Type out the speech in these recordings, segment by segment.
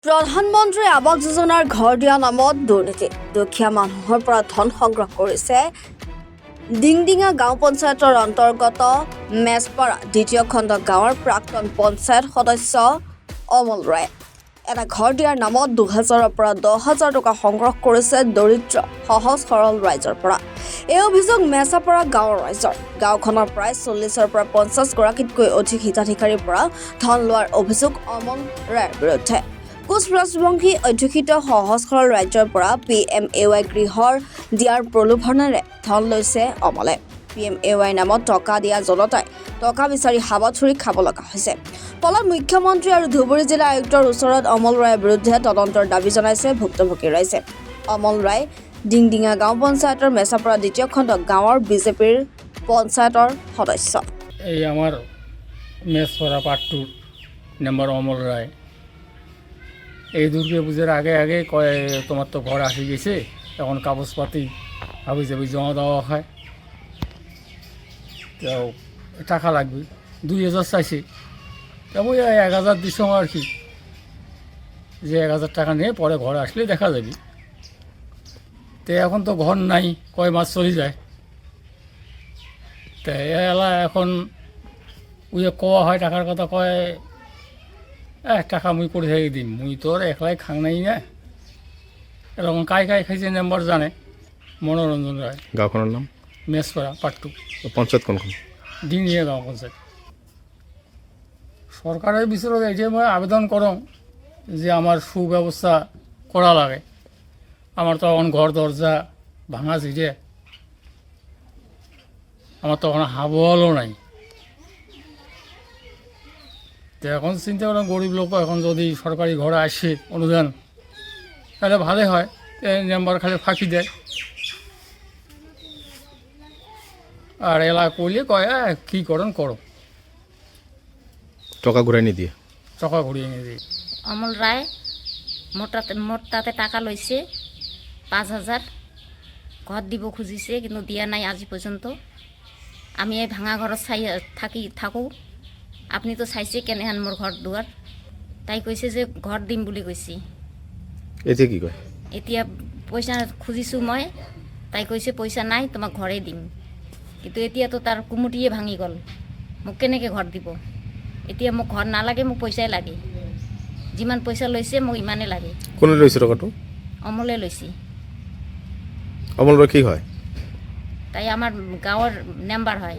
প্ৰধানমন্ত্ৰী আৱাস যোজনাৰ ঘৰ দিয়া নামত দুৰ্নীতি দুখীয়া মানুহৰ পৰা ধন সংগ্ৰহ কৰিছে ডিংডিঙা গাঁও পঞ্চায়তৰ অন্তৰ্গত মেছপাৰা দ্বিতীয় খণ্ড গাঁৱৰ প্ৰাক্তন পঞ্চায়ত সদস্য অমল ৰায়। এটা ঘৰ দিয়াৰ নামত ২,০০০ৰ পৰা ১০,০০০ টকা সংগ্ৰহ কৰিছে দৰিদ্ৰ সহজ সৰল ৰাইজৰ পৰা। এই অভিযোগ মেছাপাৰা গাঁৱৰ ৰাইজৰ। গাঁওখনৰ প্ৰায় ৪০ৰ পৰা ৫০ গৰাকীতকৈ অধিক হিতাধিকাৰীৰ পৰা ধন লোৱাৰ অভিযোগ অমল ৰায়ৰ বিৰুদ্ধে। কোচ ৰাজবংশী অধ্যুষিত সহজ সৰল ৰাজ্যৰ পৰা PMAY গৃহৰ দিয়াৰ প্ৰলোভনেৰে ধন লৈছে অমলে। PMAY নামত টকা দিয়া জনতাই টকা বিচাৰি হাবাথুৰি খাব লগা হৈছে। ফলত মুখ্যমন্ত্ৰী আৰু ধুবুৰী জিলা আয়ুক্তৰ ওচৰত অমল ৰায়ৰ বিৰুদ্ধে তদন্তৰ দাবী জনাইছে ভুক্তভোগী ৰাইজে। অমল ৰায় ডিংডিঙা গাঁও পঞ্চায়তৰ মেছাপাৰা দ্বিতীয় খণ্ড গাঁৱৰ বিজেপিৰ পঞ্চায়তৰ সদস্য। এই আমার মেছপাড়া পার্ট 2 নাম্বার অমল রায়। এই দুর্গা পুজোর আগে আগে কয় তোমার তো ঘর আসে গেছে, এখন কাগজপাতি হাবি জাবি জমা দেওয়া হয়, তো টাকা লাগবে ২,০০০ চাইছে, তা ওই ১,০০০ দিছ আর কি, যে ১,০০০ টাকা নিয়ে পরে ঘর আসলে দেখা যাবে। তো এখন তো ঘর নাই, কয় মাস চলে যায়, তো এলা এখন ওই কোয়া হয় টাকার কথা, কয় টাকা মুই করে থাকি দিম, মুই তো আর একলাই খাং নাই না, এরকম কাই খাইছে নাম্বার জানে। মনোরঞ্জন রায়। গাঁওখনৰ নাম মেছপাড়া পার্ট 2 পঞ্চায়ত কোনখন? ডিঙিয়া গাঁও পঞ্চায়েত। সরকারের বিচারত এটাই মই আবেদন করং যে আমার সুব্যবস্থা করা লাগে। আমার তো এখন ঘর দরজা ভাঙা ছিটে, আমার তো এখন হাবলও নাই। তো এখন চিন্তা করলাম গরিব লোক এখন যদি সরকারি ঘরে আসে অনুদান, তাহলে ভালো হয়। এই নাম্বার খালি ফাঁকি দেয়, আর এলা করলে কয় কী করেন করো, টকা ঘূৰাই নিদিয়ে। টাকা ঘুরিয়ে নিয়ে দিই। অমল রায় মোট তাতে টাকা লইছে ৫,০০০, ঘর দিব খুঁজিছে কিন্তু দিয়া নাই আজি পর্যন্ত। আমি এই ভাঙা ঘৰত থাকোঁ, আপনি তো চাইছে কেনেহেন মোৰ ঘৰ দুৱাৰ। তাই কৈছে যে ঘৰ দিম বুলি কৈছে। এতিয়া কি কয়? এতিয়া পইচা খুজিছোঁ মই, তাই কৈছে পইচা নাই, তোমাক ঘৰে দিম। কিন্তু এতিয়াতো তাৰ কুমুটিয়ে ভাঙি গ'ল, মোক কেনেকৈ ঘৰ দিব? এতিয়া মোক ঘৰ নালাগে, মোক পইচাই লাগে। যিমান পইচা লৈছে মোক ইমানেই লাগে। কোনে লৈছে টকাটো? অমলে লৈছে। অমল ৰায় কি হয়? তাই আমাৰ গাঁৱৰ মেম্বাৰ হয়।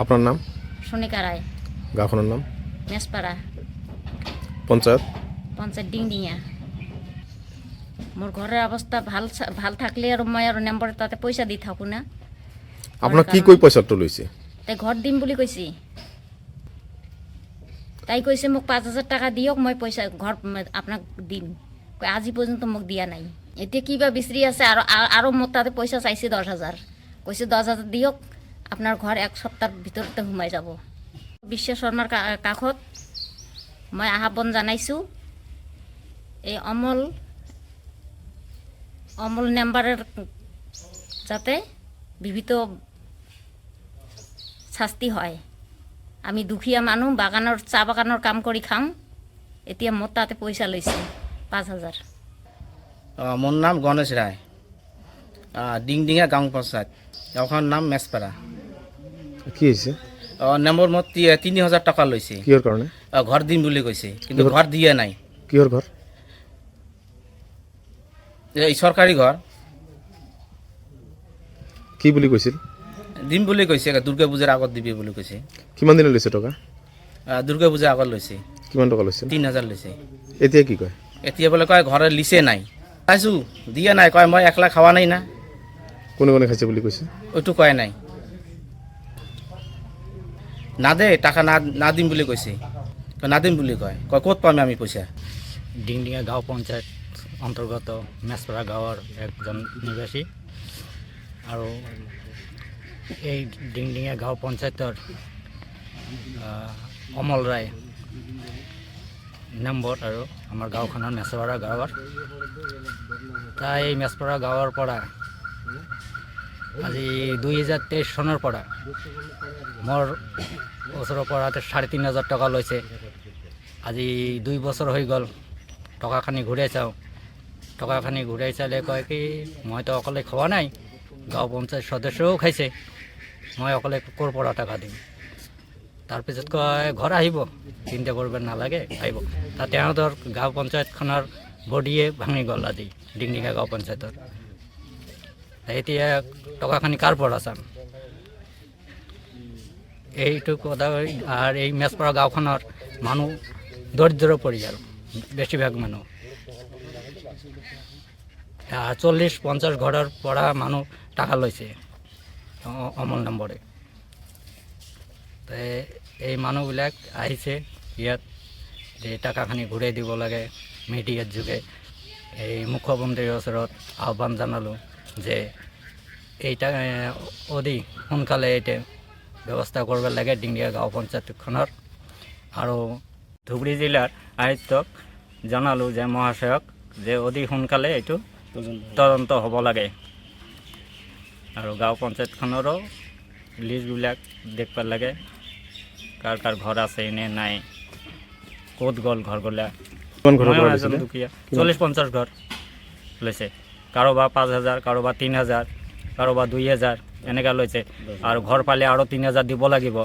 আপোনাৰ নাম? সোনিকা ৰায়। গাঁওখনৰ নাম? মেছপাড়া পঞ্চায়ত ডিংডিঙা। মোৰ ঘৰৰ অৱস্থা ভাল থাকলে আৰু মই আৰু নম্বৰ তাতে পইচা দি থাকোঁ না। আপোনাক কি কৈ পইচাটো লৈছে? তাই ঘৰ দিম বুলি কৈছে। তাই কৈছে মোক ৫,০০০ টাকা দিয়ক, মই পইচা ঘৰ আপোনাক দিম। আজি পৰ্যন্ত মোক দিয়া নাই। এতিয়া কিবা বিচাৰি আছে, আৰু মোৰ তাতে পইচা চাইছে ১০,০০০। কৈছে ১০,০০০ দিয়ক, আপোনাৰ ঘৰ এক সপ্তাহৰ ভিতৰতে সোমাই যাব। বিশ্ব শৰ্মাৰ কাষত মই আহ্বান জনাইছোঁ, এই অমল নাম্বাৰৰ যাতে বিহিত শাস্তি হয়। আমি দুখীয়া মানুহ, চাহ বাগানৰ কাম কৰি খাওঁ। এতিয়া মোৰ তাতে পইচা লৈছে ৫,০০০। মোৰ নাম গণেশ ৰায়, ডিংডিঙা গাঁও পঞ্চায়ত, গাঁওখনৰ নাম মেছপাড়া। কি হৈছে? নম্বৰ মোৰ ৩,০০০ টকা লৈছে। কিহৰ কাৰণে? ঘৰ দিম বুলি কৈছে, কিন্তু ঘৰ দিয়া নাই। কিহৰ ঘৰ? এই চৰকাৰী ঘৰ কি বুলি কৈছিল? দিম বুলি কৈছে, দুৰ্গা পূজাৰ আগত দিবি বুলি কৈছে। কিমান দিনত লৈছে টকা? দুৰ্গা পূজাৰ আগত লৈছে। কিমান টকা লৈছিল? ৩,০০০ লৈছে। এতিয়া কি কয়? এতিয়া বোলে কয় ঘৰৰ লিছে নাই। পাইছোঁ, দিয়া নাই, কয় মই একলা খাৱা নাই না। কোনে কোনে খাইছে বুলি কৈছে? ওইটো কয় নাই, নাদে টাকা নাদিম বুলি কৈছে, নাদিম বুলি কয় ক'ত পাম আমি পইচা? ডিংডিঙা গাঁও পঞ্চায়ত অন্তৰ্গত মেছপাৰা গাঁৱৰ একজন নিবাসী, আৰু এই ডিংডিঙা গাঁও পঞ্চায়তৰ অমল ৰায় নম্বৰ, আৰু আমাৰ গাঁওখনৰ মেছপাৰা গাঁৱৰ। তাই এই মেছপাৰা গাঁৱৰ পৰা আজি ২০২৩ চনৰ পৰা মোৰ ওচৰৰ পৰা ৩,৫০০ টকা লৈছে। আজি ২ বছৰ হৈ গ'ল টকাখানি ঘূৰাই চাওঁ। টকাখানি ঘূৰাই চালে কয় কি মইতো অকলে খোৱা নাই, গাঁও পঞ্চায়ত সদস্যও খাইছে, মই অকলে ক'ৰ পৰা টকা দিম। তাৰপিছত কয় ঘৰ আহিব, চিন্তা কৰিব নালাগে, আহিব। তাতে সিহঁতৰ গাঁও পঞ্চায়তখনৰ বডিয়ে ভাঙি গ'ল আজি, ডিংডিঙা গাঁও পঞ্চায়তৰ। এতিয়া টকাখানি কাৰ পৰা চাম, এইটো কথা। আৰু এই মেছপাৰা গাঁওখনৰ মানুহ দৰিদ্ৰ পৰিয়াল, বেছিভাগ মানুহ 40-50 ঘৰৰ পৰা মানুহ টাকা লৈছে অমল নম্বৰে। এই মানুহবিলাক আহিছে ইয়াত যে টাকাখানি ঘূৰাই দিব লাগে। মিডিয়াৰ যোগে এই মুখ্যমন্ত্ৰীৰ ওচৰত আহ্বান জনালোঁ যে এইটা অতি সোনকালে এইটা ব্যৱস্থা কৰিব লাগে ডিংডিঙা গাঁও পঞ্চায়তখনৰ। আৰু ধুবুৰী জিলাৰ আয়ুক্তক জনালোঁ যে মহাশয়ক যে অতি সোনকালে এইটো তদন্ত হ'ব লাগে। আৰু গাঁও পঞ্চায়তখনৰো লিষ্টবিলাক দেখিব লাগে, কাৰ কাৰ ঘৰ আছে নে নাই, ক'ত গ'ল ঘৰগলা। কিমান ঘৰৰ ময়ো পৰা এজন লৈছিলে? দুখীয়া, 40-50 ঘৰ লৈছে। কাৰোবাৰ 5,000, কাৰোবাৰ 3,000, কাৰোবাৰ 2,000 এনেকুৱা লৈছে। আৰু ঘৰ পালে আৰু 3,000 দিব লাগিব।